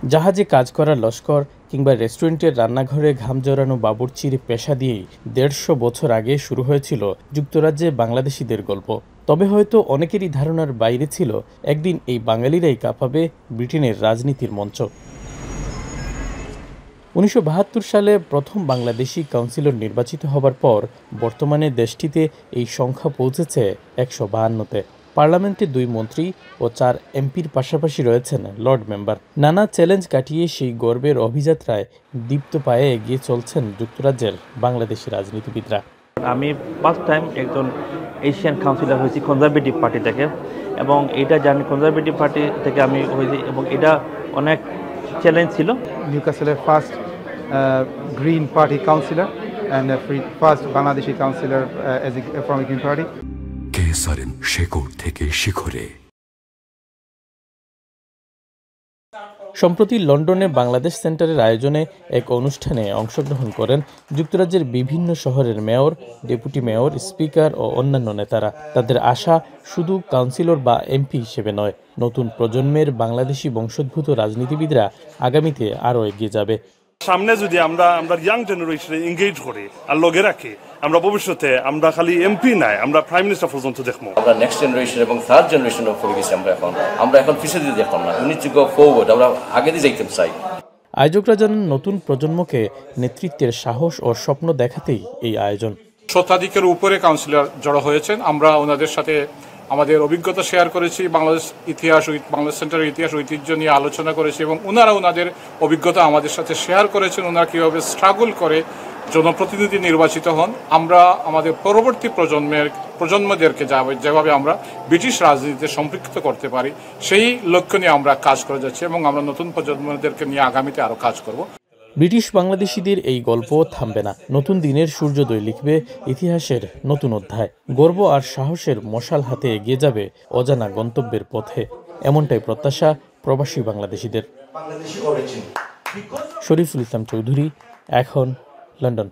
জাহাজে কাজ করা লস্কর কিংবা রেস্টুরেন্টের রান্নাঘরে ঘাম জড়ানো বাবুর্চির পেশা দিয়েই ১৫০ বছর আগে শুরু হয়েছিল যুক্তরাজ্যে বাংলাদেশিদের গল্প। তবে হয়তো অনেকেরই ধারণার বাইরে ছিল একদিন এই বাঙালিরাই কাঁপাবে ব্রিটেনের রাজনীতির মঞ্চ। ১৯৭২ সালে প্রথম বাংলাদেশি কাউন্সিলর নির্বাচিত হবার পর বর্তমানে দেশটিতে এই সংখ্যা পৌঁছেছে ১৫২তে। পার্লামেন্টে ২ মন্ত্রী ও ৪ এমপির পাশাপাশি রয়েছেন লর্ড মেম্বার। নানা চ্যালেঞ্জ কাটিয়ে সেই গর্বের অভিযাত্রায় দীপ্ত পায়ে এগিয়ে চলছেন যুক্তরাজ্যের বাংলাদেশি রাজনীতিবিদরা। আমি ফার্স্ট টাইম একজন এশিয়ান কাউন্সিলর হয়েছি কনজারভেটিভ পার্টি থেকে, এবং এটা জানি কনজারভেটিভ পার্টি থেকে আমি হয়েছি, এবং এটা অনেক চ্যালেঞ্জ ছিল। নিউক্যাসলের first green party councillor and first Bangladeshi councillor from green party. কেসারেন শেকড় থেকে শিখরে। সম্প্রতি লন্ডনে বাংলাদেশ সেন্টারের আয়োজনে এক অনুষ্ঠানে অংশগ্রহণ করেন যুক্তরাজ্যের বিভিন্ন শহরের মেয়র, ডেপুটি মেয়র, স্পিকার ও অন্যান্য নেতারা। তাদের আশা শুধু কাউন্সিলর বা এমপি হিসেবে নয়, নতুন প্রজন্মের বাংলাদেশি বংশোদ্ভূত রাজনীতিবিদরা আগামীতে আরও এগিয়ে যাবে। সামনে যদি আমরা ইয়াং জেনারেশনে এঙ্গেজ করি আর লগে রাখি, আমরা ভবিষ্যতে আমরা খালি এমপি নাই, আমরা প্রাইম মিনিস্টার পর্যন্ত দেখবো। আমরা নেক্সট জেনারেশন এবং থার্ড জেনারেশন পড়ে গেছি। আমরা এখন পিছিয়ে দিয়ে দেখতাম না, we need to go forward. আমরা আগে দিয়ে যাইতাম চাই। আয়োজকরা জানান, নতুন প্রজন্মকে নেতৃত্বের সাহস ও স্বপ্ন দেখাতেই এই আয়োজন। শতাধিকের উপরে কাউন্সিলর জড়ো হয়েছেন। আমরা ওনাদের সাথে আমাদের অভিজ্ঞতা শেয়ার করেছি, বাংলাদেশ সেন্টারের ইতিহাস ঐতিহ্য নিয়ে আলোচনা করেছি, এবং ওনারা ওনাদের অভিজ্ঞতা আমাদের সাথে শেয়ার করেছেন। ওনারা কীভাবে স্ট্রাগল করে জনপ্রতিনিধি নির্বাচিত হন। আমরা আমাদের পরবর্তী প্রজন্মদেরকে যেভাবে আমরা ব্রিটিশ রাজনীতিতে সম্পৃক্ত করতে পারি, সেই লক্ষ্য নিয়ে আমরা কাজ করে যাচ্ছি, এবং আমরা নতুন প্রজন্মদেরকে নিয়ে আগামীতে আরও কাজ করব। ব্রিটিশ বাংলাদেশিদের এই গল্প থামবে না। নতুন দিনের সূর্যোদয় লিখবে ইতিহাসের নতুন অধ্যায়। গর্ব আর সাহসের মশাল হাতে এগিয়ে যাবে অজানা গন্তব্যের পথে, এমনটাই প্রত্যাশা প্রবাসী বাংলাদেশিদের। শরীফুল ইসলাম চৌধুরী, এখন লন্ডন।